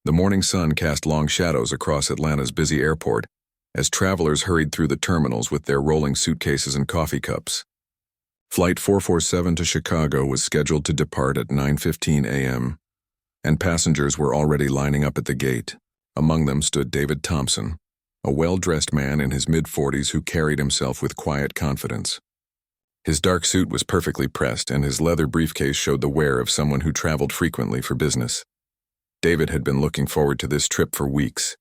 The morning sun cast long shadows across Atlanta's busy airport as travelers hurried through the terminals with their rolling suitcases and coffee cups. Flight 447 to Chicago was scheduled to depart at 9:15 a.m., and passengers were already lining up at the gate. Among them stood David Thompson, a well-dressed man in his mid-40s who carried himself with quiet confidence. His dark suit was perfectly pressed, and his leather briefcase showed the wear of someone who traveled frequently for business. David had been looking forward to this trip for weeks.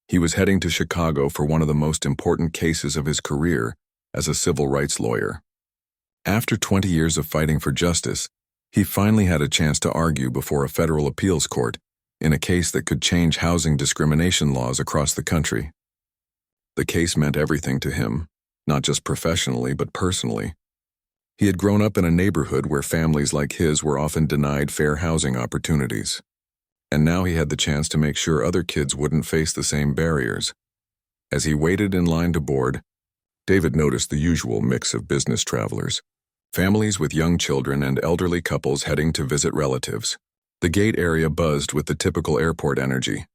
He was heading to Chicago for one of the most important cases of his career as a civil rights lawyer. After 20 years of fighting for justice, he finally had a chance to argue before a federal appeals court in a case that could change housing discrimination laws across the country. The case meant everything to him, not just professionally but personally. He had grown up in a neighborhood where families like his were often denied fair housing opportunities. And now he had the chance to make sure other kids wouldn't face the same barriers. As he waited in line to board, David noticed the usual mix of business travelers, families with young children and elderly couples heading to visit relatives. The gate area buzzed with the typical airport energy,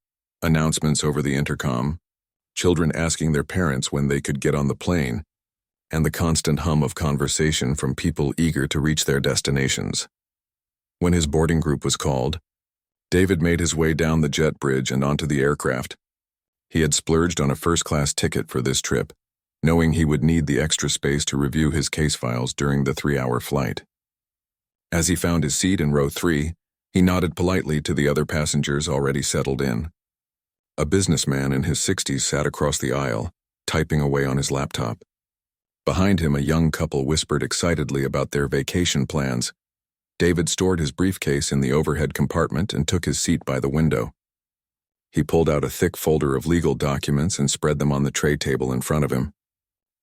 announcements over the intercom, children asking their parents when they could get on the plane, and the constant hum of conversation from people eager to reach their destinations. When his boarding group was called, David made his way down the jet bridge and onto the aircraft. He had splurged on a first-class ticket for this trip, knowing he would need the extra space to review his case files during the 3-hour flight. As he found his seat in row 3, he nodded politely to the other passengers already settled in. A businessman in his 60s sat across the aisle, typing away on his laptop. Behind him, a young couple whispered excitedly about their vacation plans. David stored his briefcase in the overhead compartment and took his seat by the window. He pulled out a thick folder of legal documents and spread them on the tray table in front of him.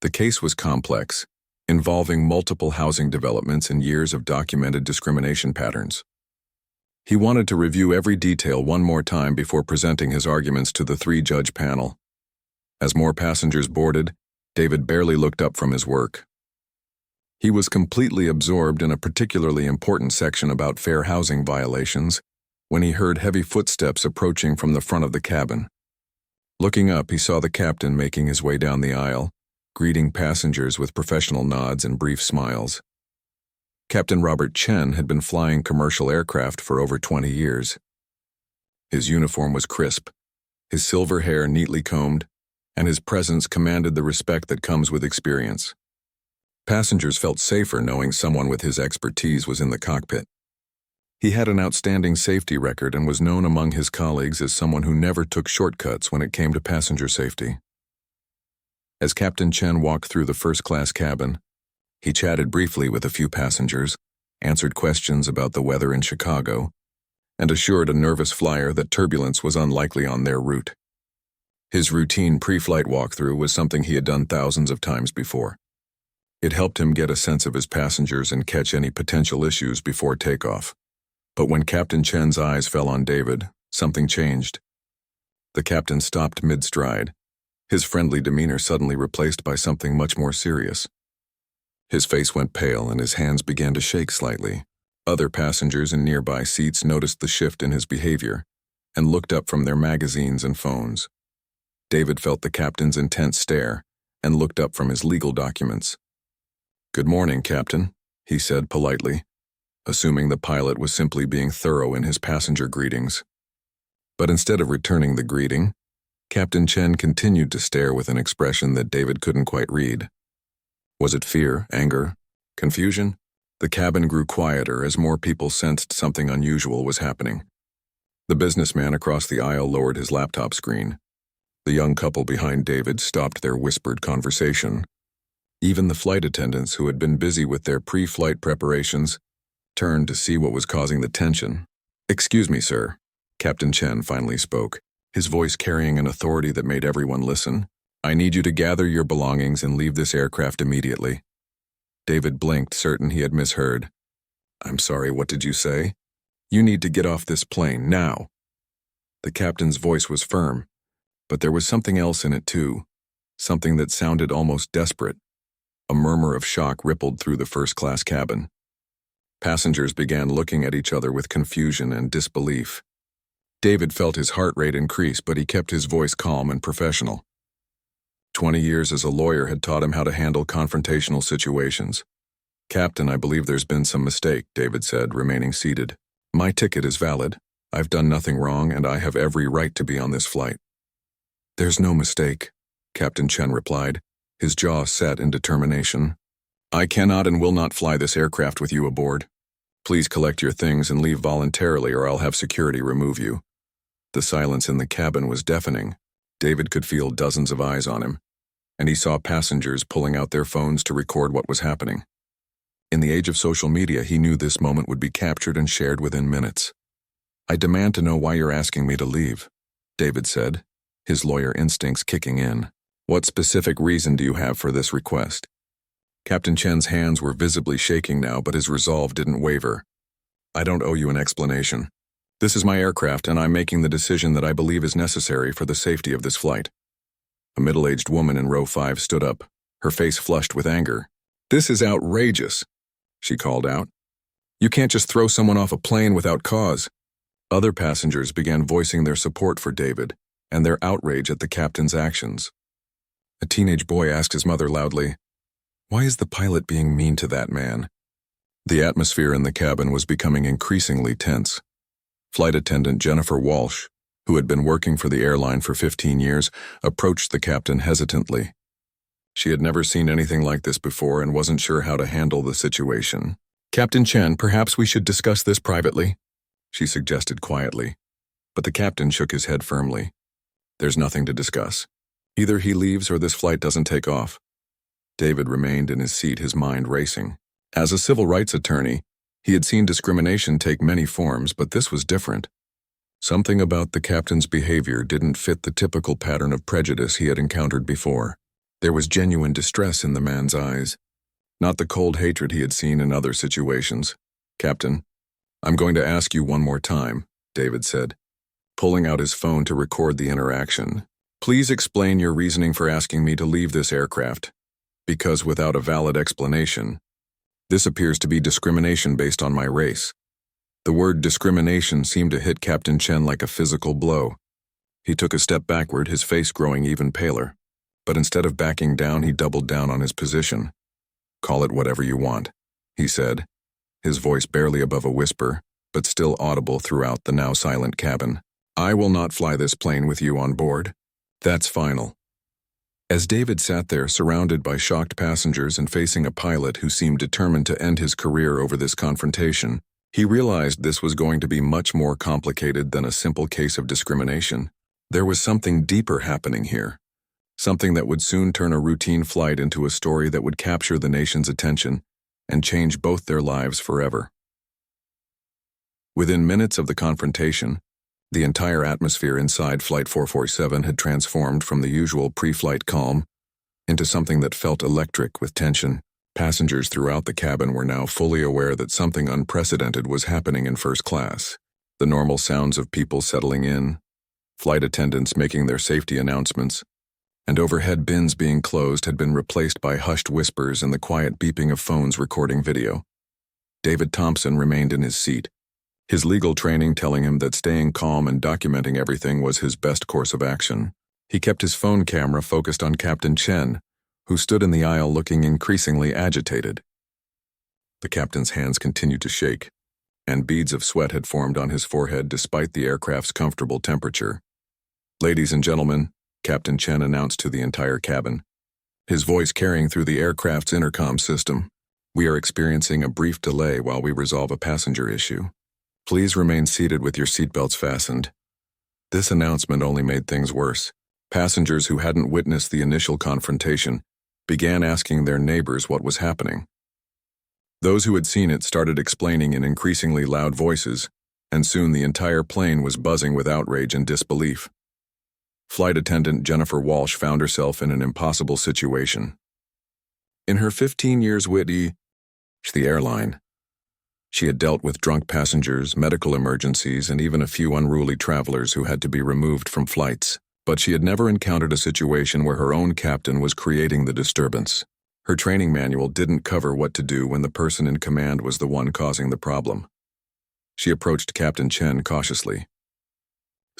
The case was complex, involving multiple housing developments and years of documented discrimination patterns. He wanted to review every detail one more time before presenting his arguments to the 3-judge panel. As more passengers boarded, David barely looked up from his work. He was completely absorbed in a particularly important section about fair housing violations when he heard heavy footsteps approaching from the front of the cabin. Looking up, he saw the captain making his way down the aisle, greeting passengers with professional nods and brief smiles. Captain Robert Chen had been flying commercial aircraft for over 20 years. His uniform was crisp, his silver hair neatly combed, and his presence commanded the respect that comes with experience. Passengers felt safer knowing someone with his expertise was in the cockpit. He had an outstanding safety record and was known among his colleagues as someone who never took shortcuts when it came to passenger safety. As Captain Chen walked through the first-class cabin, he chatted briefly with a few passengers, answered questions about the weather in Chicago, and assured a nervous flyer that turbulence was unlikely on their route. His routine pre-flight walkthrough was something he had done thousands of times before. It helped him get a sense of his passengers and catch any potential issues before takeoff. But when Captain Chen's eyes fell on David, something changed. The captain stopped mid-stride, his friendly demeanor suddenly replaced by something much more serious. His face went pale and his hands began to shake slightly. Other passengers in nearby seats noticed the shift in his behavior and looked up from their magazines and phones. David felt the captain's intense stare and looked up from his legal documents. "Good morning, Captain," he said politely, assuming the pilot was simply being thorough in his passenger greetings. But instead of returning the greeting, Captain Chen continued to stare with an expression that David couldn't quite read. Was it fear, anger, confusion? The cabin grew quieter as more people sensed something unusual was happening. The businessman across the aisle lowered his laptop screen. The young couple behind David stopped their whispered conversation. Even the flight attendants, who had been busy with their pre-flight preparations, turned to see what was causing the tension. "Excuse me, sir," Captain Chen finally spoke, his voice carrying an authority that made everyone listen. "I need you to gather your belongings and leave this aircraft immediately." David blinked, certain he had misheard. "I'm sorry, what did you say?" "You need to get off this plane, now." The captain's voice was firm, but there was something else in it too, something that sounded almost desperate. A murmur of shock rippled through the first-class cabin. Passengers began looking at each other with confusion and disbelief. David felt his heart rate increase, but he kept his voice calm and professional. 20 years as a lawyer had taught him how to handle confrontational situations. "Captain, I believe there's been some mistake," David said, remaining seated. "My ticket is valid. I've done nothing wrong, and I have every right to be on this flight." "There's no mistake," Captain Chen replied, his jaw set in determination. "I cannot and will not fly this aircraft with you aboard. Please collect your things and leave voluntarily, or I'll have security remove you." The silence in the cabin was deafening. David could feel dozens of eyes on him, and he saw passengers pulling out their phones to record what was happening. In the age of social media, he knew this moment would be captured and shared within minutes. "I demand to know why you're asking me to leave," David said, his lawyer instincts kicking in. "What specific reason do you have for this request?" Captain Chen's hands were visibly shaking now, but his resolve didn't waver. "I don't owe you an explanation. This is my aircraft, and I'm making the decision that I believe is necessary for the safety of this flight." A middle-aged woman in row 5 stood up, her face flushed with anger. "This is outrageous," she called out. "You can't just throw someone off a plane without cause." Other passengers began voicing their support for David and their outrage at the captain's actions. A teenage boy asked his mother loudly, "Why is the pilot being mean to that man?" The atmosphere in the cabin was becoming increasingly tense. Flight attendant Jennifer Walsh, who had been working for the airline for 15 years, approached the captain hesitantly. She had never seen anything like this before and wasn't sure how to handle the situation. "Captain Chen, perhaps we should discuss this privately," she suggested quietly. But the captain shook his head firmly. "There's nothing to discuss. Either he leaves or this flight doesn't take off." David remained in his seat, his mind racing. As a civil rights attorney, he had seen discrimination take many forms, but this was different. Something about the captain's behavior didn't fit the typical pattern of prejudice he had encountered before. There was genuine distress in the man's eyes, not the cold hatred he had seen in other situations. "Captain, I'm going to ask you one more time," David said, pulling out his phone to record the interaction. "Please explain your reasoning for asking me to leave this aircraft, because without a valid explanation, this appears to be discrimination based on my race." The word discrimination seemed to hit Captain Chen like a physical blow. He took a step backward, his face growing even paler. But instead of backing down, he doubled down on his position. "Call it whatever you want," he said, his voice barely above a whisper, but still audible throughout the now silent cabin. "I will not fly this plane with you on board. That's final." As David sat there, surrounded by shocked passengers and facing a pilot who seemed determined to end his career over this confrontation, he realized this was going to be much more complicated than a simple case of discrimination. There was something deeper happening here, something that would soon turn a routine flight into a story that would capture the nation's attention and change both their lives forever. Within minutes of the confrontation, the entire atmosphere inside Flight 447 had transformed from the usual pre-flight calm into something that felt electric with tension. Passengers throughout the cabin were now fully aware that something unprecedented was happening in first class. The normal sounds of people settling in, flight attendants making their safety announcements, and overhead bins being closed had been replaced by hushed whispers and the quiet beeping of phones recording video. David Thompson remained in his seat, his legal training telling him that staying calm and documenting everything was his best course of action. He kept his phone camera focused on Captain Chen, who stood in the aisle looking increasingly agitated. The captain's hands continued to shake, and beads of sweat had formed on his forehead despite the aircraft's comfortable temperature. "Ladies and gentlemen," Captain Chen announced to the entire cabin, his voice carrying through the aircraft's intercom system, "we are experiencing a brief delay while we resolve a passenger issue. Please remain seated with your seatbelts fastened." This announcement only made things worse. Passengers who hadn't witnessed the initial confrontation began asking their neighbors what was happening. Those who had seen it started explaining in increasingly loud voices, and soon the entire plane was buzzing with outrage and disbelief. Flight attendant Jennifer Walsh found herself in an impossible situation. In her 15 years with the airline, she had dealt with drunk passengers, medical emergencies, and even a few unruly travelers who had to be removed from flights. But she had never encountered a situation where her own captain was creating the disturbance. Her training manual didn't cover what to do when the person in command was the one causing the problem. She approached Captain Chen cautiously.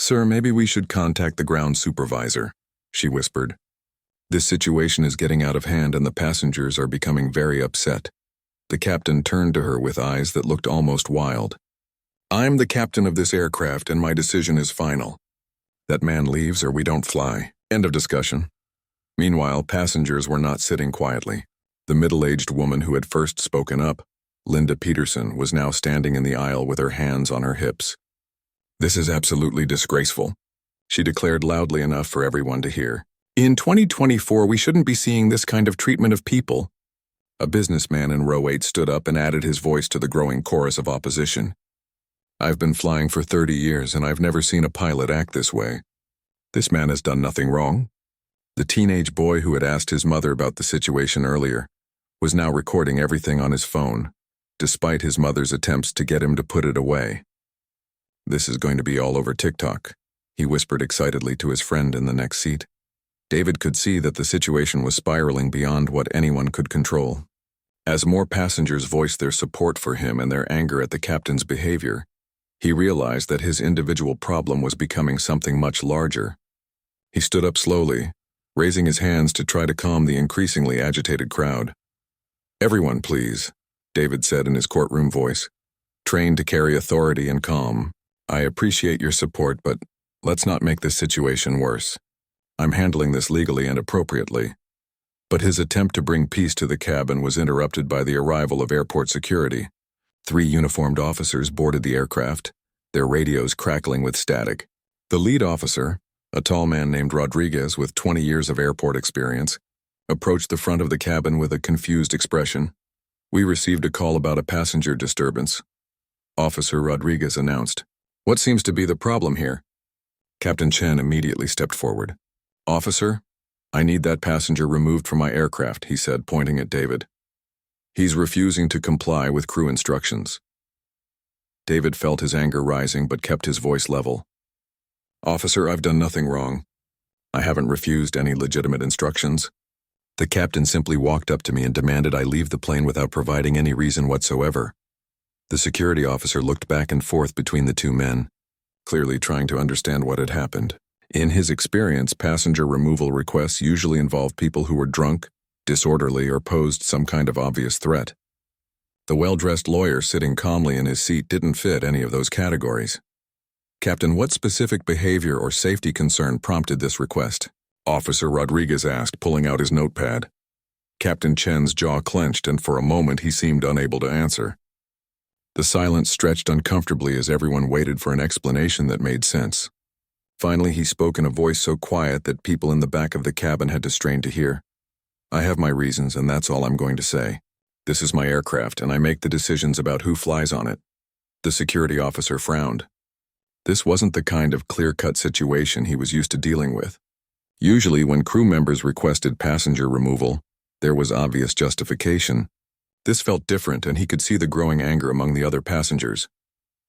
"Sir, maybe we should contact the ground supervisor," she whispered. "This situation is getting out of hand and the passengers are becoming very upset." The captain turned to her with eyes that looked almost wild. "I'm the captain of this aircraft and my decision is final. That man leaves or we don't fly." End of discussion. Meanwhile, passengers were not sitting quietly. The middle-aged woman who had first spoken up, Linda Peterson, was now standing in the aisle with her hands on her hips. "This is absolutely disgraceful," she declared loudly enough for everyone to hear. "In 2024, we shouldn't be seeing this kind of treatment of people." A businessman in row 8 stood up and added his voice to the growing chorus of opposition. "I've been flying for 30 years and I've never seen a pilot act this way. This man has done nothing wrong." The teenage boy who had asked his mother about the situation earlier was now recording everything on his phone, despite his mother's attempts to get him to put it away. "This is going to be all over TikTok," he whispered excitedly to his friend in the next seat. David could see that the situation was spiraling beyond what anyone could control. As more passengers voiced their support for him and their anger at the captain's behavior, he realized that his individual problem was becoming something much larger. He stood up slowly, raising his hands to try to calm the increasingly agitated crowd. "Everyone, please," David said in his courtroom voice, trained to carry authority and calm. "I appreciate your support, but let's not make this situation worse. I'm handling this legally and appropriately." But his attempt to bring peace to the cabin was interrupted by the arrival of airport security. 3 uniformed officers boarded the aircraft, their radios crackling with static. The lead officer, a tall man named Rodriguez with 20 years of airport experience, approached the front of the cabin with a confused expression. "We received a call about a passenger disturbance," Officer Rodriguez announced. "What seems to be the problem here?" Captain Chen immediately stepped forward. "Officer, I need that passenger removed from my aircraft," he said, pointing at David. "He's refusing to comply with crew instructions." David felt his anger rising but kept his voice level. "Officer, I've done nothing wrong. I haven't refused any legitimate instructions. The captain simply walked up to me and demanded I leave the plane without providing any reason whatsoever." The security officer looked back and forth between the 2 men, clearly trying to understand what had happened. In his experience, passenger removal requests usually involved people who were drunk, disorderly, or posed some kind of obvious threat. The well-dressed lawyer sitting calmly in his seat didn't fit any of those categories. "Captain, what specific behavior or safety concern prompted this request?" Officer Rodriguez asked, pulling out his notepad. Captain Chen's jaw clenched, and for a moment he seemed unable to answer. The silence stretched uncomfortably as everyone waited for an explanation that made sense. Finally, he spoke in a voice so quiet that people in the back of the cabin had to strain to hear. "I have my reasons, and that's all I'm going to say. This is my aircraft, and I make the decisions about who flies on it." The security officer frowned. This wasn't the kind of clear-cut situation he was used to dealing with. Usually, when crew members requested passenger removal, there was obvious justification. This felt different, and he could see the growing anger among the other passengers.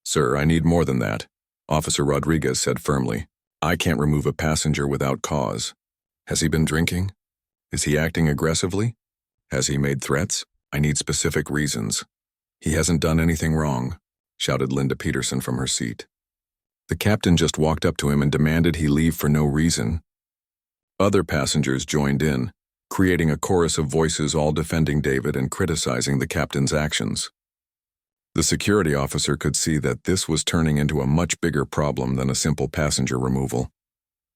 "Sir, I need more than that," Officer Rodriguez said firmly. "I can't remove a passenger without cause. Has he been drinking? Is he acting aggressively? Has he made threats? I need specific reasons." "He hasn't done anything wrong," shouted Linda Peterson from her seat. The captain just walked up to him and demanded he leave for no reason. Other passengers joined in, creating a chorus of voices all defending David and criticizing the captain's actions. The security officer could see that this was turning into a much bigger problem than a simple passenger removal.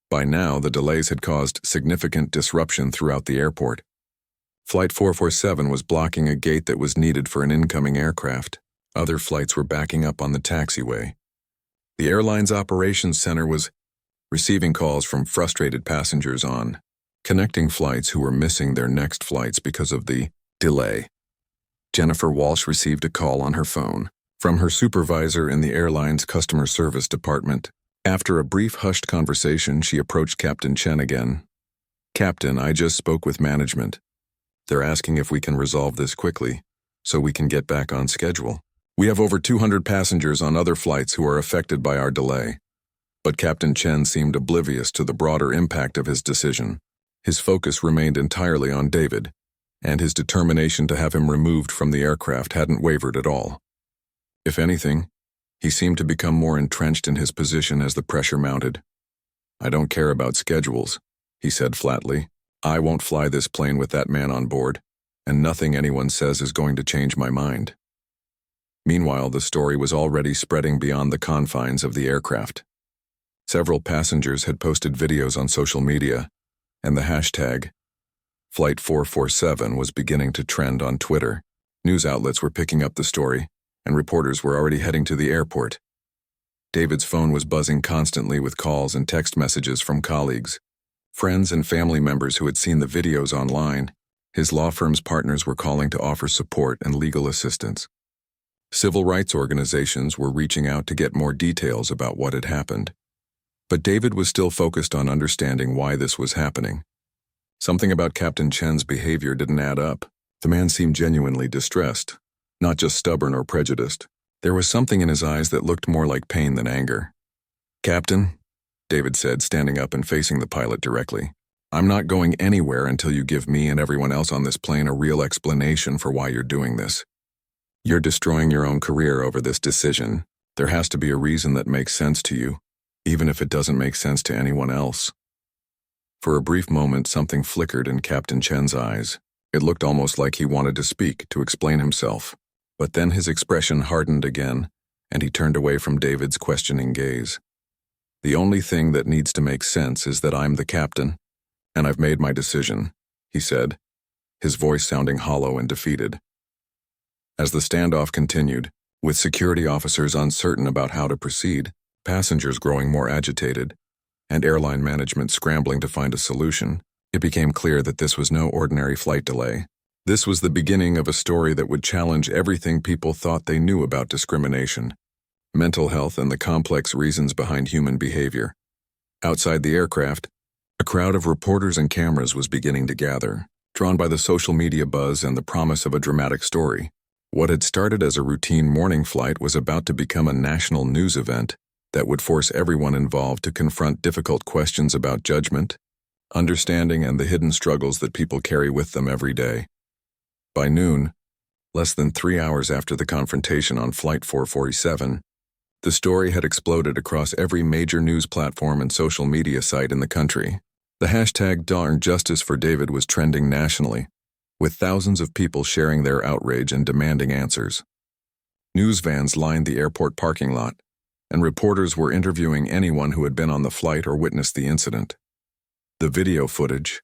By now, the delays had caused significant disruption throughout the airport. Flight 447 was blocking a gate that was needed for an incoming aircraft. Other flights were backing up on the taxiway. The airline's operations center was receiving calls from frustrated passengers on connecting flights who were missing their next flights because of the delay. Jennifer Walsh received a call on her phone from her supervisor in the airline's customer service department. After a brief hushed conversation, she approached Captain Chen again. "Captain, I just spoke with management. They're asking if we can resolve this quickly, so we can get back on schedule. We have over 200 passengers on other flights who are affected by our delay." But Captain Chen seemed oblivious to the broader impact of his decision. His focus remained entirely on David, and his determination to have him removed from the aircraft hadn't wavered at all. If anything, He seemed to become more entrenched in his position as the pressure mounted. "I don't care about schedules," he said flatly. "I won't fly this plane with that man on board, and nothing anyone says is going to change my mind." Meanwhile, the story was already spreading beyond the confines of the aircraft. Several passengers had posted videos on social media, and the hashtag Flight 447 was beginning to trend on Twitter. News outlets were picking up the story, and reporters were already heading to the airport. David's phone was buzzing constantly with calls and text messages from colleagues, friends and family members who had seen the videos online. His law firm's partners were calling to offer support and legal assistance. Civil rights organizations were reaching out to get more details about what had happened. But David was still focused on understanding why this was happening. Something about Captain Chen's behavior didn't add up. The man seemed genuinely distressed, not just stubborn or prejudiced. There was something in his eyes that looked more like pain than anger. "Captain," David said, standing up and facing the pilot directly, "I'm not going anywhere until you give me and everyone else on this plane a real explanation for why you're doing this. You're destroying your own career over this decision. There has to be a reason that makes sense to you, even if it doesn't make sense to anyone else." For a brief moment, something flickered in Captain Chen's eyes. It looked almost like he wanted to speak, to explain himself. But then his expression hardened again, and he turned away from David's questioning gaze. "The only thing that needs to make sense is that I'm the captain, and I've made my decision," he said, his voice sounding hollow and defeated. As the standoff continued, with security officers uncertain about how to proceed, passengers growing more agitated, and airline management scrambling to find a solution, it became clear that this was no ordinary flight delay. This was the beginning of a story that would challenge everything people thought they knew about discrimination, mental health, and the complex reasons behind human behavior. Outside the aircraft, a crowd of reporters and cameras was beginning to gather, drawn by the social media buzz and the promise of a dramatic story. What had started as a routine morning flight was about to become a national news event that would force everyone involved to confront difficult questions about judgment, understanding, and the hidden struggles that people carry with them every day. By noon, less than 3 hours after the confrontation on Flight 447, the story had exploded across every major news platform and social media site in the country. The hashtag Darn Justice for David was trending nationally, with thousands of people sharing their outrage and demanding answers. News vans lined the airport parking lot, and reporters were interviewing anyone who had been on the flight or witnessed the incident. The video footage,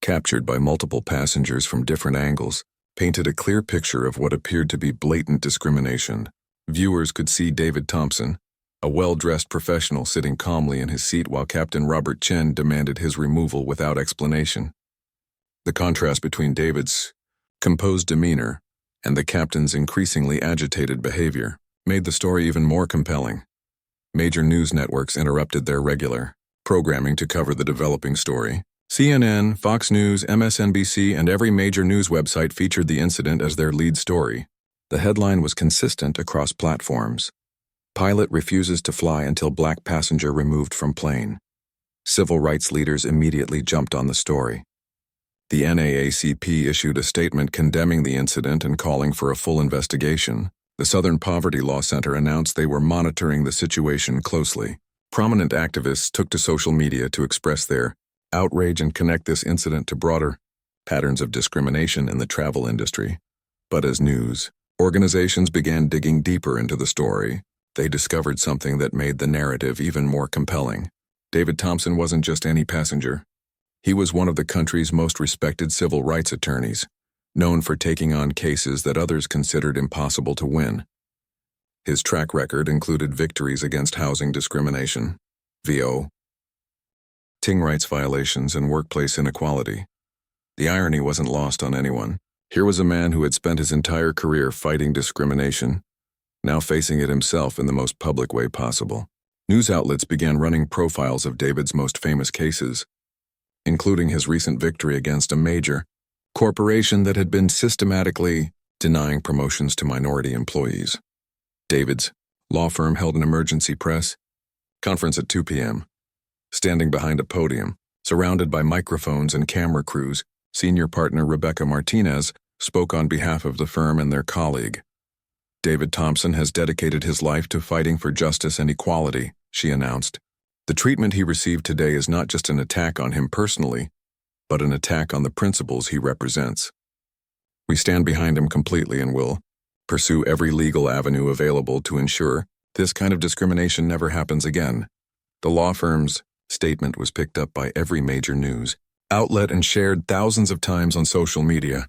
captured by multiple passengers from different angles, painted a clear picture of what appeared to be blatant discrimination. Viewers could see David Thompson, a well-dressed professional, sitting calmly in his seat while Captain Robert Chen demanded his removal without explanation. The contrast between David's composed demeanor and the captain's increasingly agitated behavior made the story even more compelling. Major news networks interrupted their regular programming to cover the developing story. CNN, Fox News, MSNBC, and every major news website featured the incident as their lead story. The headline was consistent across platforms. "Pilot refuses to fly until black passenger removed from plane." Civil rights leaders immediately jumped on the story. The NAACP issued a statement condemning the incident and calling for a full investigation. The Southern Poverty Law Center announced they were monitoring the situation closely. Prominent activists took to social media to express their outrage and connect this incident to broader patterns of discrimination in the travel industry. But as news organizations began digging deeper into the story, they discovered something that made the narrative even more compelling. David Thompson wasn't just any passenger. He was one of the country's most respected civil rights attorneys, known for taking on cases that others considered impossible to win. His track record included victories against housing discrimination, voting rights violations, and workplace inequality. The irony wasn't lost on anyone. Here was a man who had spent his entire career fighting discrimination, now facing it himself in the most public way possible. News outlets began running profiles of David's most famous cases, including his recent victory against a major corporation that had been systematically denying promotions to minority employees. David's law firm held an emergency press conference at 2 p.m. Standing behind a podium, surrounded by microphones and camera crews, senior partner Rebecca Martinez spoke on behalf of the firm and their colleague. David Thompson has dedicated his life to fighting for justice and equality, she announced. The treatment he received today is not just an attack on him personally, but an attack on the principles he represents. We stand behind him completely and will pursue every legal avenue available to ensure this kind of discrimination never happens again. The law firm's statement was picked up by every major news outlet and shared thousands of times on social media.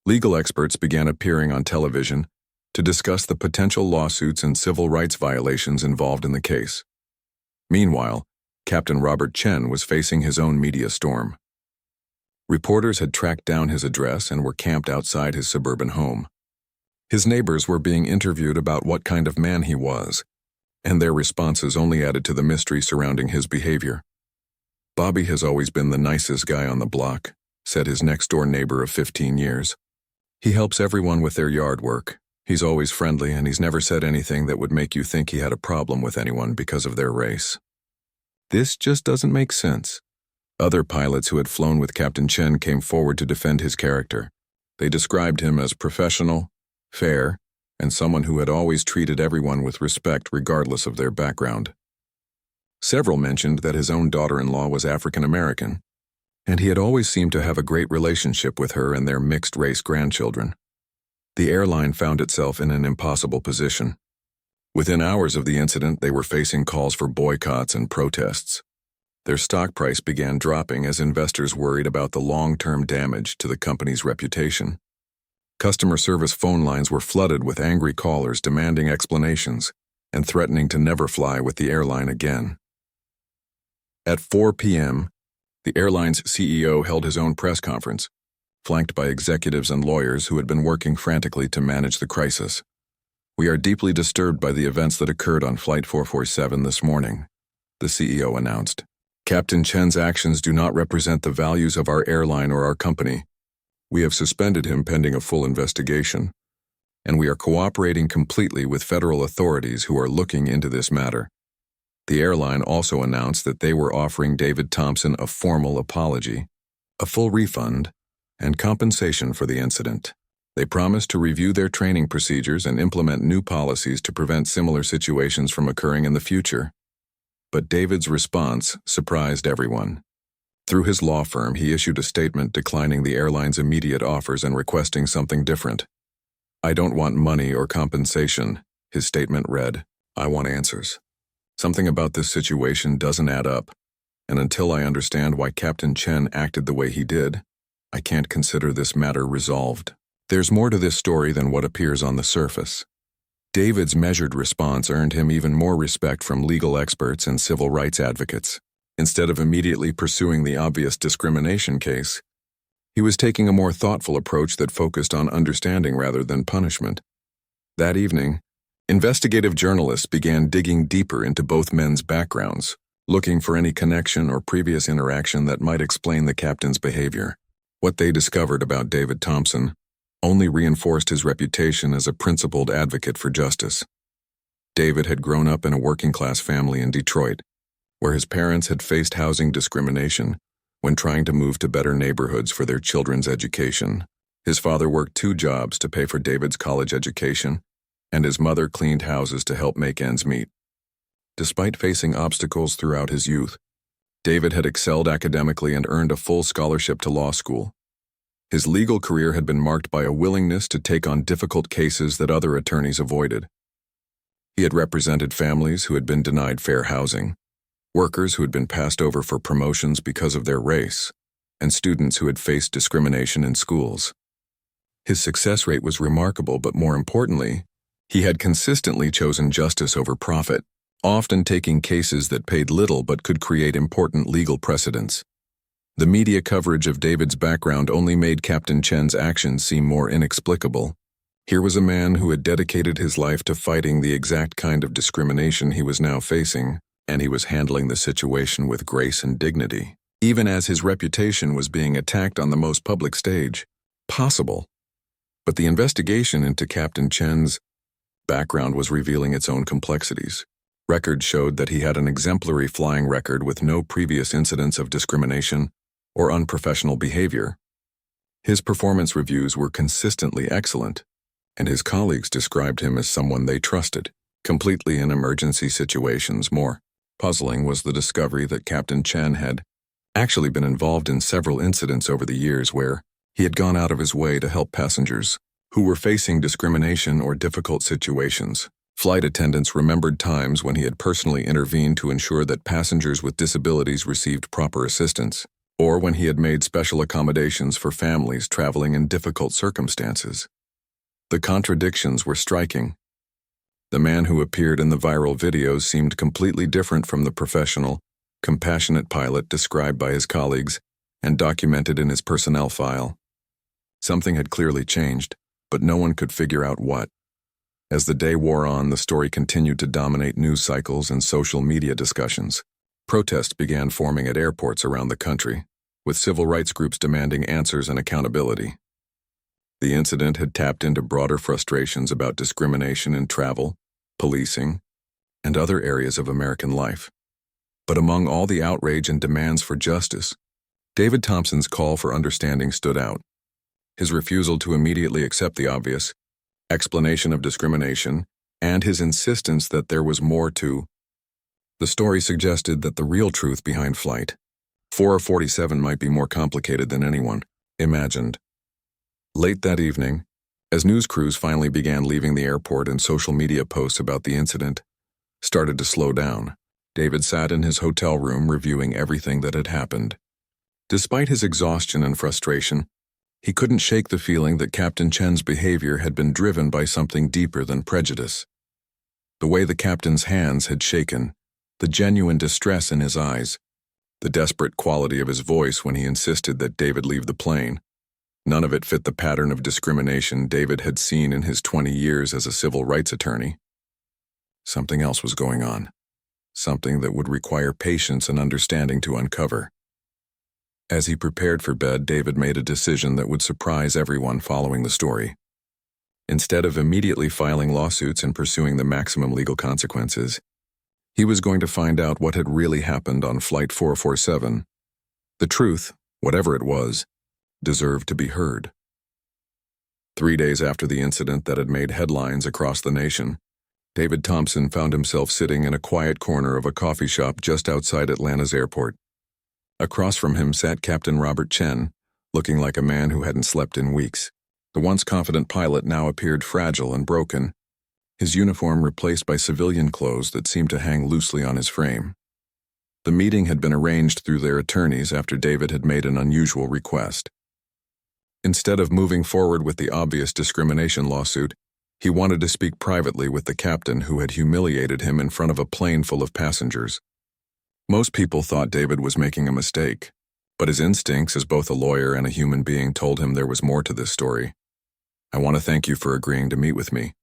Legal experts began appearing on television to discuss the potential lawsuits and civil rights violations involved in the case. Meanwhile, Captain Robert Chen was facing his own media storm. Reporters had tracked down his address and were camped outside his suburban home. His neighbors were being interviewed about what kind of man he was, and their responses only added to the mystery surrounding his behavior. "Bobby has always been the nicest guy on the block," said his next-door neighbor of 15 years. "He helps everyone with their yard work. He's always friendly, and he's never said anything that would make you think he had a problem with anyone because of their race." This just doesn't make sense. Other pilots who had flown with Captain Chen came forward to defend his character. They described him as professional, fair, and someone who had always treated everyone with respect regardless of their background. Several mentioned that his own daughter-in-law was African American, and he had always seemed to have a great relationship with her and their mixed-race grandchildren. The airline found itself in an impossible position. Within hours of the incident, they were facing calls for boycotts and protests. Their stock price began dropping as investors worried about the long-term damage to the company's reputation. Customer service phone lines were flooded with angry callers demanding explanations and threatening to never fly with the airline again. At 4 p.m., the airline's CEO held his own press conference, flanked by executives and lawyers who had been working frantically to manage the crisis. "We are deeply disturbed by the events that occurred on Flight 447 this morning," the CEO announced. "Captain Chen's actions do not represent the values of our airline or our company. We have suspended him pending a full investigation, and we are cooperating completely with federal authorities who are looking into this matter." The airline also announced that they were offering David Thompson a formal apology, a full refund, and compensation for the incident. They promised to review their training procedures and implement new policies to prevent similar situations from occurring in the future. But David's response surprised everyone. Through his law firm, he issued a statement declining the airline's immediate offers and requesting something different. "I don't want money or compensation," his statement read. "I want answers. Something about this situation doesn't add up, and until I understand why Captain Chen acted the way he did, I can't consider this matter resolved." There's more to this story than what appears on the surface. David's measured response earned him even more respect from legal experts and civil rights advocates. Instead of immediately pursuing the obvious discrimination case, he was taking a more thoughtful approach that focused on understanding rather than punishment. That evening, investigative journalists began digging deeper into both men's backgrounds, looking for any connection or previous interaction that might explain the captain's behavior. What they discovered about David Thompson only reinforced his reputation as a principled advocate for justice. David had grown up in a working-class family in Detroit, where his parents had faced housing discrimination when trying to move to better neighborhoods for their children's education. His father worked 2 jobs to pay for David's college education, and his mother cleaned houses to help make ends meet. Despite facing obstacles throughout his youth, David had excelled academically and earned a full scholarship to law school. His legal career had been marked by a willingness to take on difficult cases that other attorneys avoided. He had represented families who had been denied fair housing, workers who had been passed over for promotions because of their race, and students who had faced discrimination in schools. His success rate was remarkable, but more importantly, he had consistently chosen justice over profit, often taking cases that paid little but could create important legal precedents. The media coverage of David's background only made Captain Chen's actions seem more inexplicable. Here was a man who had dedicated his life to fighting the exact kind of discrimination he was now facing, and he was handling the situation with grace and dignity, even as his reputation was being attacked on the most public stage possible. But the investigation into Captain Chen's background was revealing its own complexities. Records showed that he had an exemplary flying record with no previous incidents of discrimination or unprofessional behavior. His performance reviews were consistently excellent, and his colleagues described him as someone they trusted, completely in emergency situations. More puzzling was the discovery that Captain Chen had actually been involved in several incidents over the years where he had gone out of his way to help passengers who were facing discrimination or difficult situations. Flight attendants remembered times when he had personally intervened to ensure that passengers with disabilities received proper assistance, or when he had made special accommodations for families traveling in difficult circumstances. The contradictions were striking. The man who appeared in the viral videos seemed completely different from the professional, compassionate pilot described by his colleagues and documented in his personnel file. Something had clearly changed, but no one could figure out what. As the day wore on, the story continued to dominate news cycles and social media discussions. Protests began forming at airports around the country, with civil rights groups demanding answers and accountability. The incident had tapped into broader frustrations about discrimination in travel, policing, and other areas of American life. But among all the outrage and demands for justice, David Thompson's call for understanding stood out. His refusal to immediately accept the obvious explanation of discrimination, and his insistence that there was more to the story suggested that the real truth behind Flight 447 might be more complicated than anyone imagined. Late that evening, as news crews finally began leaving the airport and social media posts about the incident started to slow down, David sat in his hotel room reviewing everything that had happened. Despite his exhaustion and frustration, he couldn't shake the feeling that Captain Chen's behavior had been driven by something deeper than prejudice. The way the captain's hands had shaken, the genuine distress in his eyes, the desperate quality of his voice when he insisted that David leave the plane, none of it fit the pattern of discrimination David had seen in his 20 years as a civil rights attorney. Something else was going on, something that would require patience and understanding to uncover. As he prepared for bed, David made a decision that would surprise everyone following the story. Instead of immediately filing lawsuits and pursuing the maximum legal consequences, he was going to find out what had really happened on Flight 447. The truth, whatever it was, deserved to be heard. 3 days after the incident that had made headlines across the nation, David Thompson found himself sitting in a quiet corner of a coffee shop just outside Atlanta's airport. Across from him sat Captain Robert Chen, looking like a man who hadn't slept in weeks. The once confident pilot now appeared fragile and broken, his uniform replaced by civilian clothes that seemed to hang loosely on his frame. The meeting had been arranged through their attorneys after David had made an unusual request. Instead of moving forward with the obvious discrimination lawsuit, he wanted to speak privately with the captain who had humiliated him in front of a plane full of passengers. Most people thought David was making a mistake, but his instincts as both a lawyer and a human being told him there was more to this story. "I want to thank you for agreeing to meet with me,"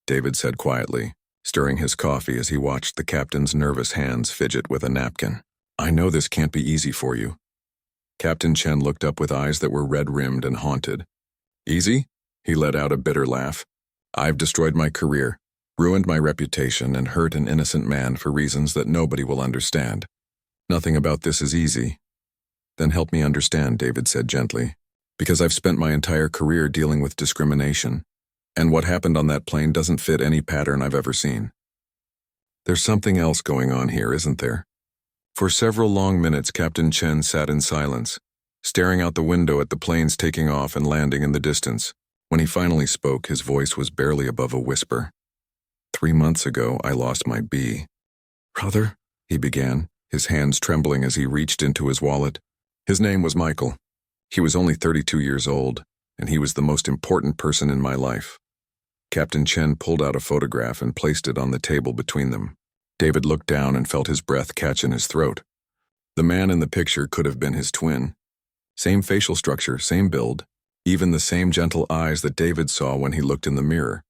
David said quietly, stirring his coffee as he watched the captain's nervous hands fidget with a napkin. "I know this can't be easy for you." Captain Chen looked up with eyes that were red-rimmed and haunted. "Easy?" He let out a bitter laugh. "I've destroyed my career, ruined my reputation, and hurt an innocent man for reasons that nobody will understand. Nothing about this is easy." "Then help me understand," David said gently, "because I've spent my entire career dealing with discrimination, and what happened on that plane doesn't fit any pattern I've ever seen." "There's something else going on here, isn't there?" For several long minutes, Captain Chen sat in silence, staring out the window at the planes taking off and landing in the distance. When he finally spoke, his voice was barely above a whisper. 3 months ago, I lost my bee. "Brother?" he began, his hands trembling as he reached into his wallet. "His name was Michael. He was only 32 years old, and he was the most important person in my life." Captain Chen pulled out a photograph and placed it on the table between them. David looked down and felt his breath catch in his throat. The man in the picture could have been his twin. Same facial structure, same build, even the same gentle eyes that David saw when he looked in the mirror.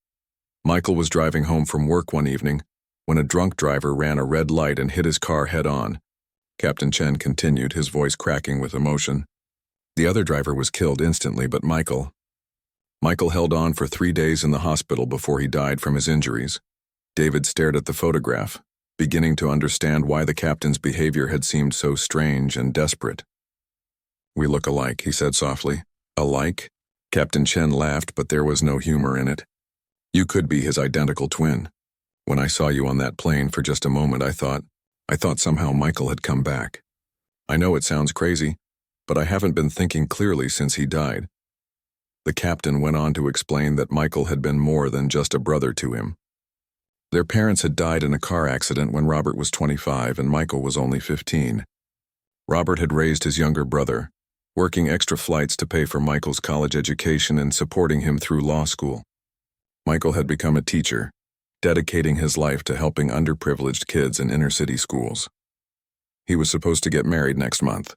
Michael was driving home from work one evening when a drunk driver ran a red light and hit his car head-on. Captain Chen continued, his voice cracking with emotion. "The other driver was killed instantly, but Michael held on for 3 days in the hospital before he died from his injuries." David stared at the photograph, beginning to understand why the captain's behavior had seemed so strange and desperate. "We look alike," he said softly. "Alike?" Captain Chen laughed, but there was no humor in it. You could be his identical twin. When I saw you on that plane for just a moment, I thought somehow Michael had come back. I know it sounds crazy, but I haven't been thinking clearly since he died." The captain went on to explain that Michael had been more than just a brother to him. Their parents had died in a car accident when Robert was 25 and Michael was only 15. Robert had raised his younger brother, working extra flights to pay for Michael's college education and supporting him through law school. Michael had become a teacher, dedicating his life to helping underprivileged kids in inner-city schools. He was supposed to get married next month,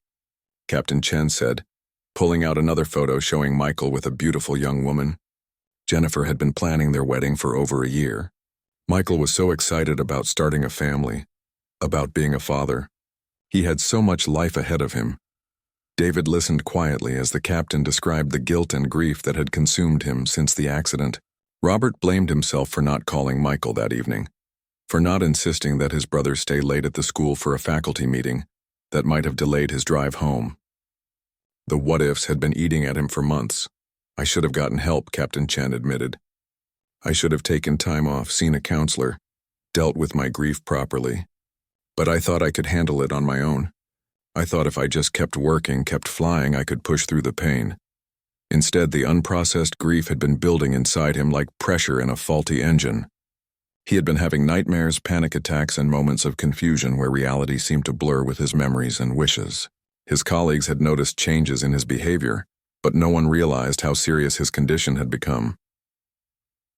Captain Chen said, pulling out another photo showing Michael with a beautiful young woman. Jennifer had been planning their wedding for over a year. Michael was so excited about starting a family, about being a father. He had so much life ahead of him. David listened quietly as the captain described the guilt and grief that had consumed him since the accident. Robert blamed himself for not calling Michael that evening, for not insisting that his brother stay late at the school for a faculty meeting that might have delayed his drive home. The what-ifs had been eating at him for months. "I should have gotten help," Captain Chen admitted. "I should have taken time off, seen a counselor, dealt with my grief properly. But I thought I could handle it on my own. I thought if I just kept working, kept flying, I could push through the pain." Instead, the unprocessed grief had been building inside him like pressure in a faulty engine. He had been having nightmares, panic attacks, and moments of confusion where reality seemed to blur with his memories and wishes. His colleagues had noticed changes in his behavior, but no one realized how serious his condition had become.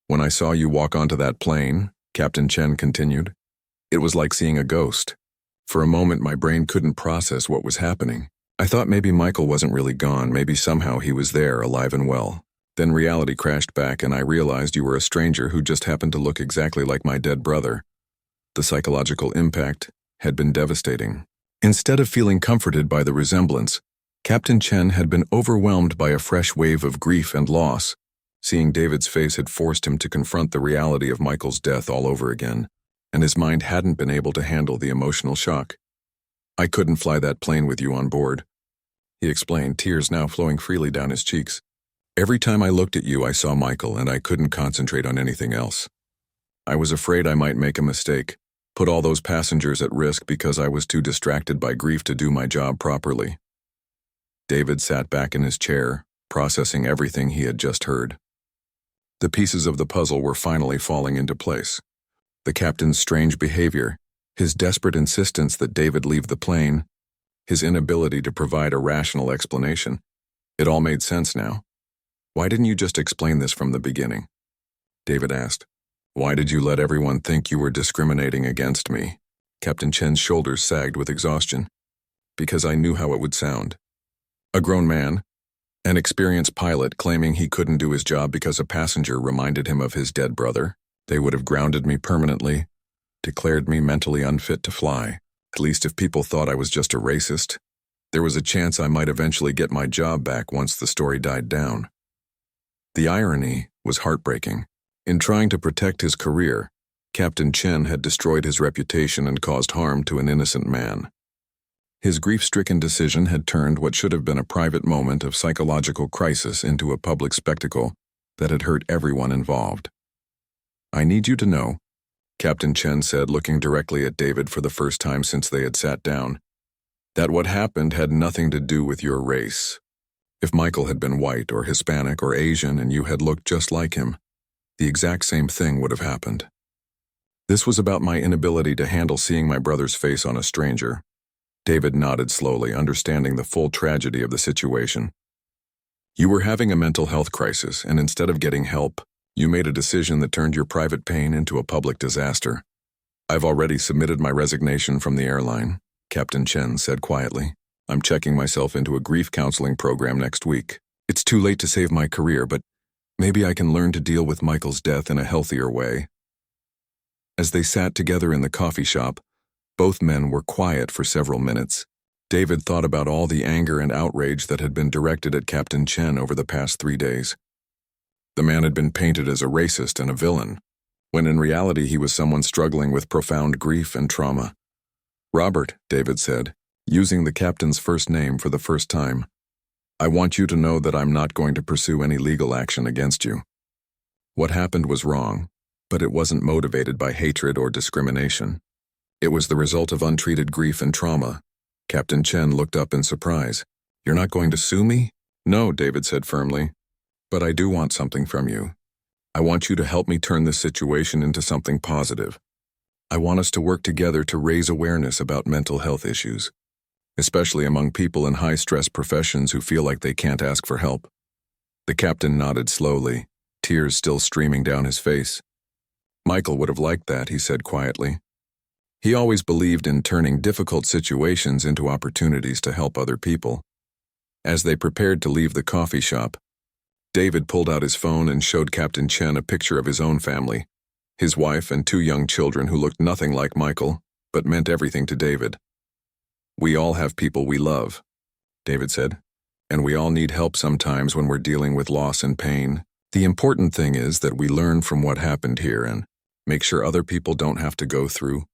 "When I saw you walk onto that plane," Captain Chen continued, "it was like seeing a ghost. For a moment, my brain couldn't process what was happening. I thought maybe Michael wasn't really gone, maybe somehow he was there, alive and well. Then reality crashed back and I realized you were a stranger who just happened to look exactly like my dead brother." The psychological impact had been devastating. Instead of feeling comforted by the resemblance, Captain Chen had been overwhelmed by a fresh wave of grief and loss. Seeing David's face had forced him to confront the reality of Michael's death all over again, and his mind hadn't been able to handle the emotional shock. "I couldn't fly that plane with you on board," he explained, tears now flowing freely down his cheeks. "Every time I looked at you, I saw Michael, and I couldn't concentrate on anything else. I was afraid I might make a mistake, put all those passengers at risk because I was too distracted by grief to do my job properly." David sat back in his chair, processing everything he had just heard. The pieces of the puzzle were finally falling into place. The captain's strange behavior, his desperate insistence that David leave the plane, his inability to provide a rational explanation. It all made sense now. "Why didn't you just explain this from the beginning?" David asked. "Why did you let everyone think you were discriminating against me?" Captain Chen's shoulders sagged with exhaustion. "Because I knew how it would sound. A grown man, an experienced pilot claiming he couldn't do his job because a passenger reminded him of his dead brother. They would have grounded me permanently, declared me mentally unfit to fly. At least if people thought I was just a racist, there was a chance I might eventually get my job back once the story died down." The irony was heartbreaking. In trying to protect his career, Captain Chen had destroyed his reputation and caused harm to an innocent man. His grief-stricken decision had turned what should have been a private moment of psychological crisis into a public spectacle that had hurt everyone involved. "I need you to know," Captain Chen said, looking directly at David for the first time since they had sat down, "that what happened had nothing to do with your race. If Michael had been white or Hispanic or Asian and you had looked just like him, the exact same thing would have happened. This was about my inability to handle seeing my brother's face on a stranger." David nodded slowly, understanding the full tragedy of the situation. "You were having a mental health crisis, and instead of getting help, you made a decision that turned your private pain into a public disaster. I've already submitted my resignation from the airline," Captain Chen said quietly. "I'm checking myself into a grief counseling program next week. It's too late to save my career, but maybe I can learn to deal with Michael's death in a healthier way." As they sat together in the coffee shop, both men were quiet for several minutes. David thought about all the anger and outrage that had been directed at Captain Chen over the past 3 days. The man had been painted as a racist and a villain, when in reality he was someone struggling with profound grief and trauma. "Robert," David said, using the captain's first name for the first time, "I want you to know that I'm not going to pursue any legal action against you." What happened was wrong, but it wasn't motivated by hatred or discrimination. It was the result of untreated grief and trauma. Captain Chen looked up in surprise. "You're not going to sue me?" "No," David said firmly. "But I do want something from you. I want you to help me turn this situation into something positive. I want us to work together to raise awareness about mental health issues, especially among people in high-stress professions who feel like they can't ask for help." The captain nodded slowly, tears still streaming down his face. "Michael would have liked that," he said quietly. He always believed in turning difficult situations into opportunities to help other people. As they prepared to leave the coffee shop, David pulled out his phone and showed Captain Chen a picture of his own family, his wife and 2 young children who looked nothing like Michael, but meant everything to David. "We all have people we love," David said, "and we all need help sometimes when we're dealing with loss and pain. The important thing is that we learn from what happened here and make sure other people don't have to go through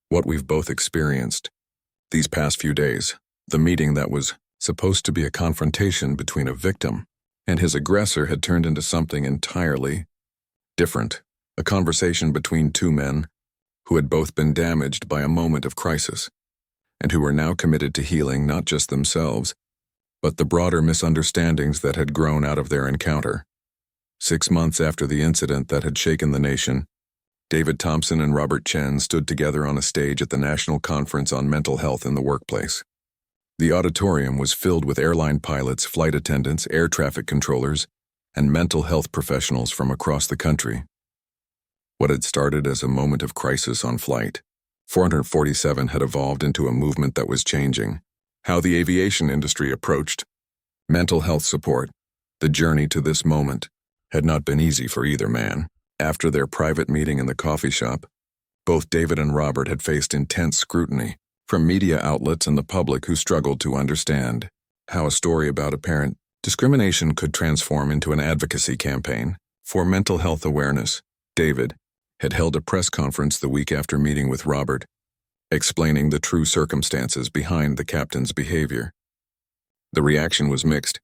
what we've both experienced these past few days." The meeting that was supposed to be a confrontation between a victim and his aggressor had turned into something entirely different, a conversation between 2 men who had both been damaged by a moment of crisis and who were now committed to healing not just themselves, but the broader misunderstandings that had grown out of their encounter. 6 months after the incident that had shaken the nation, David Thompson and Robert Chen stood together on a stage at the National Conference on Mental Health in the Workplace. The auditorium was filled with airline pilots, flight attendants, air traffic controllers, and mental health professionals from across the country. What had started as a moment of crisis on Flight 447 had evolved into a movement that was changing how the aviation industry approached mental health support. The journey to this moment had not been easy for either man. After their private meeting in the coffee shop, both David and Robert had faced intense scrutiny from media outlets and the public who struggled to understand how a story about apparent discrimination could transform into an advocacy campaign for mental health awareness. David had held a press conference the week after meeting with Robert, explaining the true circumstances behind the captain's behavior. The reaction was mixed.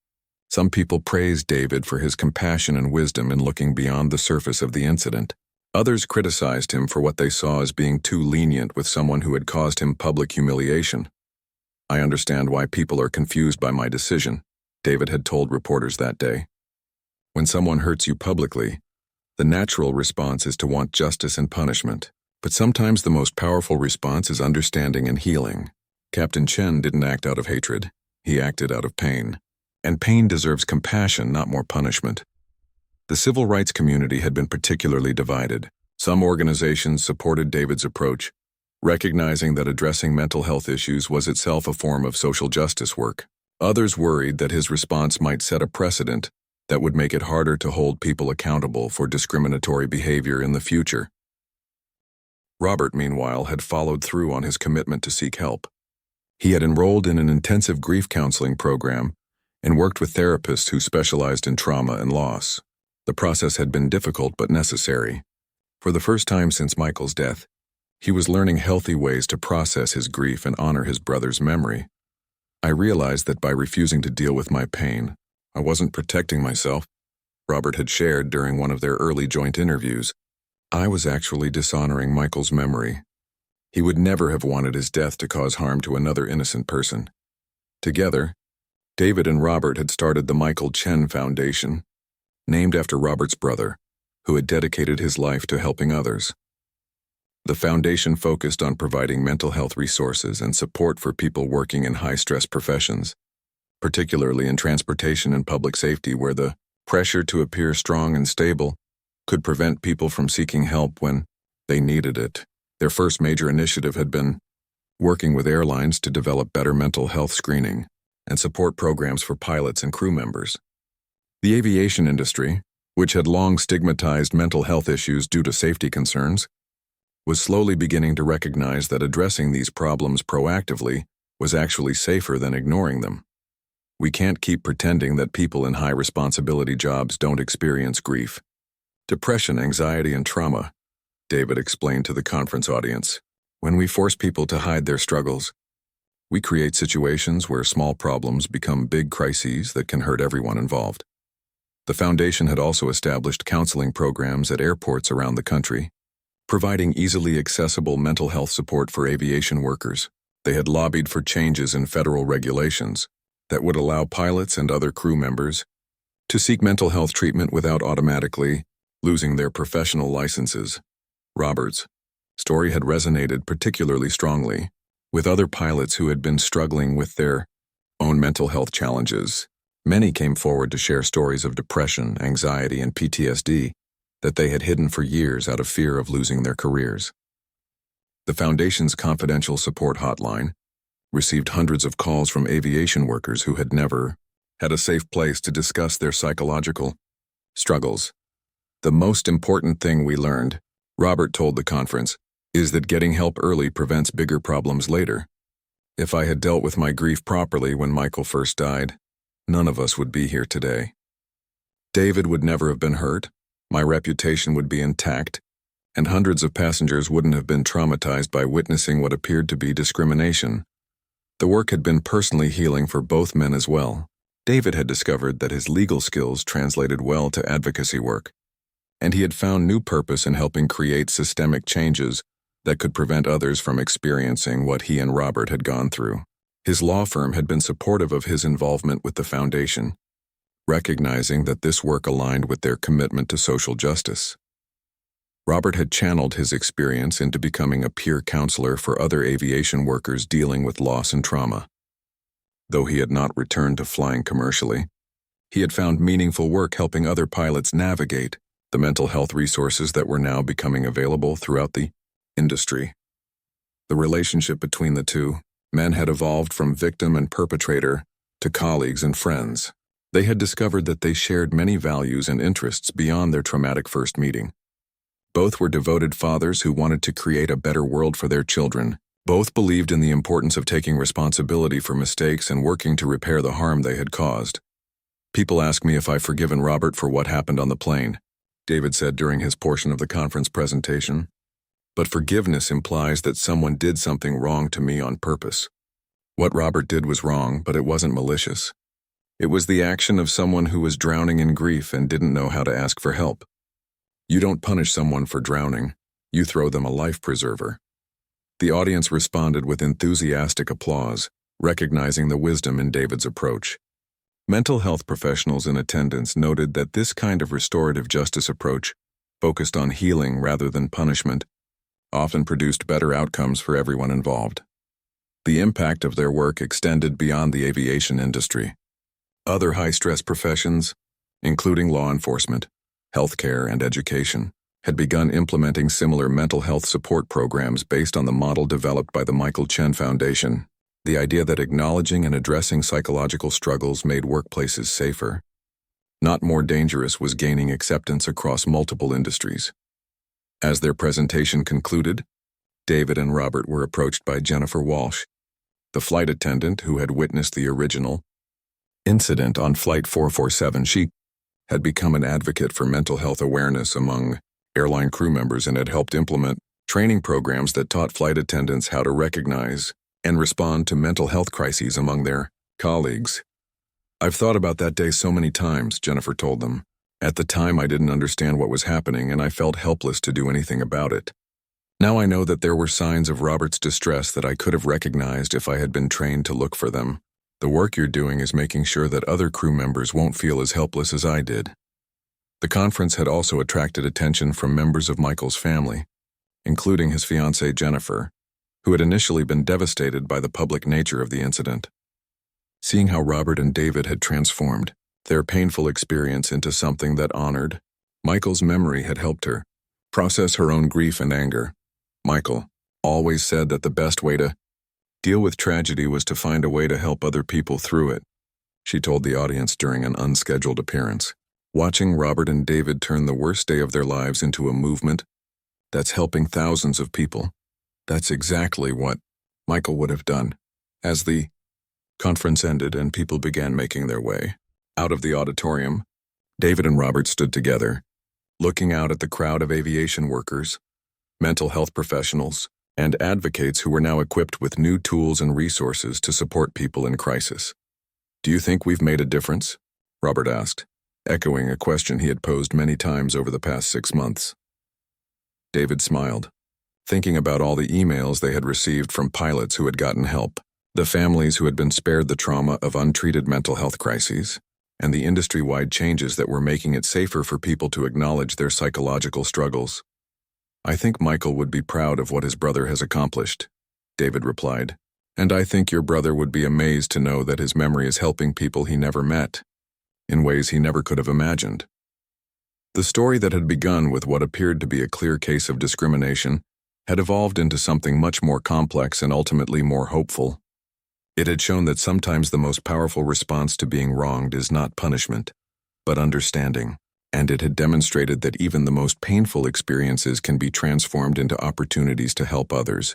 Some people praised David for his compassion and wisdom in looking beyond the surface of the incident. Others criticized him for what they saw as being too lenient with someone who had caused him public humiliation. "I understand why people are confused by my decision," David had told reporters that day. "When someone hurts you publicly, the natural response is to want justice and punishment. But sometimes the most powerful response is understanding and healing." Captain Chen didn't act out of hatred. He acted out of pain. And pain deserves compassion, not more punishment. The civil rights community had been particularly divided. Some organizations supported David's approach, recognizing that addressing mental health issues was itself a form of social justice work. Others worried that his response might set a precedent that would make it harder to hold people accountable for discriminatory behavior in the future. Robert, meanwhile, had followed through on his commitment to seek help. He had enrolled in an intensive grief counseling program and worked with therapists who specialized in trauma and loss. The process had been difficult but necessary. For the first time since Michael's death, he was learning healthy ways to process his grief and honor his brother's memory. "I realized that by refusing to deal with my pain, I wasn't protecting myself," Robert had shared during one of their early joint interviews. "I was actually dishonoring Michael's memory. He would never have wanted his death to cause harm to another innocent person." Together, David and Robert had started the Michael Chen Foundation, named after Robert's brother, who had dedicated his life to helping others. The foundation focused on providing mental health resources and support for people working in high-stress professions, particularly in transportation and public safety, where the pressure to appear strong and stable could prevent people from seeking help when they needed it. Their first major initiative had been working with airlines to develop better mental health screening and support programs for pilots and crew members. The aviation industry, which had long stigmatized mental health issues due to safety concerns, was slowly beginning to recognize that addressing these problems proactively was actually safer than ignoring them. "We can't keep pretending that people in high-responsibility jobs don't experience grief, depression, anxiety, and trauma," David explained to the conference audience. "When we force people to hide their struggles, we create situations where small problems become big crises that can hurt everyone involved." The foundation had also established counseling programs at airports around the country, providing easily accessible mental health support for aviation workers. They had lobbied for changes in federal regulations that would allow pilots and other crew members to seek mental health treatment without automatically losing their professional licenses. Robert's story had resonated particularly strongly with other pilots who had been struggling with their own mental health challenges. Many came forward to share stories of depression, anxiety, and PTSD that they had hidden for years out of fear of losing their careers. The Foundation's confidential support hotline received hundreds of calls from aviation workers who had never had a safe place to discuss their psychological struggles. The most important thing we learned, Robert told the conference, is that getting help early prevents bigger problems later. If I had dealt with my grief properly when Michael first died, none of us would be here today. David would never have been hurt, my reputation would be intact, and hundreds of passengers wouldn't have been traumatized by witnessing what appeared to be discrimination. The work had been personally healing for both men as well. David had discovered that his legal skills translated well to advocacy work, and he had found new purpose in helping create systemic changes that could prevent others from experiencing what he and Robert had gone through. His law firm had been supportive of his involvement with the foundation, recognizing that this work aligned with their commitment to social justice. Robert had channeled his experience into becoming a peer counselor for other aviation workers dealing with loss and trauma. Though he had not returned to flying commercially, he had found meaningful work helping other pilots navigate the mental health resources that were now becoming available throughout the industry. The relationship between the two men had evolved from victim and perpetrator to colleagues and friends. They had discovered that they shared many values and interests beyond their traumatic first meeting. Both were devoted fathers who wanted to create a better world for their children. Both believed in the importance of taking responsibility for mistakes and working to repair the harm they had caused. People ask me if I've forgiven Robert for what happened on the plane, David said during his portion of the conference presentation. But forgiveness implies that someone did something wrong to me on purpose. What Robert did was wrong, but it wasn't malicious. It was the action of someone who was drowning in grief and didn't know how to ask for help. You don't punish someone for drowning, you throw them a life preserver. The audience responded with enthusiastic applause, recognizing the wisdom in David's approach. Mental health professionals in attendance noted that this kind of restorative justice approach, focused on healing rather than punishment, often produced better outcomes for everyone involved. The impact of their work extended beyond the aviation industry. Other high-stress professions, including law enforcement, healthcare, and education, had begun implementing similar mental health support programs based on the model developed by the Michael Chen Foundation. The idea that acknowledging and addressing psychological struggles made workplaces safer, not more dangerous, was gaining acceptance across multiple industries. As their presentation concluded, David and Robert were approached by Jennifer Walsh, the flight attendant who had witnessed the original incident on Flight 447. She had become an advocate for mental health awareness among airline crew members and had helped implement training programs that taught flight attendants how to recognize and respond to mental health crises among their colleagues. I've thought about that day so many times, Jennifer told them. At the time, I didn't understand what was happening and I felt helpless to do anything about it. Now I know that there were signs of Robert's distress that I could have recognized if I had been trained to look for them. The work you're doing is making sure that other crew members won't feel as helpless as I did. The conference had also attracted attention from members of Michael's family, including his fiancée Jennifer, who had initially been devastated by the public nature of the incident. Seeing how Robert and David had transformed their painful experience into something that honored Michael's memory had helped her process her own grief and anger. Michael always said that the best way to deal with tragedy was to find a way to help other people through it, she told the audience during an unscheduled appearance. Watching Robert and David turn the worst day of their lives into a movement that's helping thousands of people, that's exactly what Michael would have done. As the conference ended and people began making their way out of the auditorium, David and Robert stood together, looking out at the crowd of aviation workers, mental health professionals, and advocates who were now equipped with new tools and resources to support people in crisis. "Do you think we've made a difference?" Robert asked. echoing a question he had posed many times over the past 6 months. David smiled, thinking about all the emails they had received from pilots who had gotten help, the families who had been spared the trauma of untreated mental health crises, and the industry-wide changes that were making it safer for people to acknowledge their psychological struggles. "I think Michael would be proud of what his brother has accomplished," David replied. "And I think your brother would be amazed to know that his memory is helping people he never met, in ways he never could have imagined." The story that had begun with what appeared to be a clear case of discrimination had evolved into something much more complex and ultimately more hopeful. It had shown that sometimes the most powerful response to being wronged is not punishment, but understanding, and it had demonstrated that even the most painful experiences can be transformed into opportunities to help others,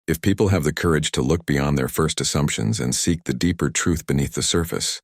if people have the courage to look beyond their first assumptions and seek the deeper truth beneath the surface.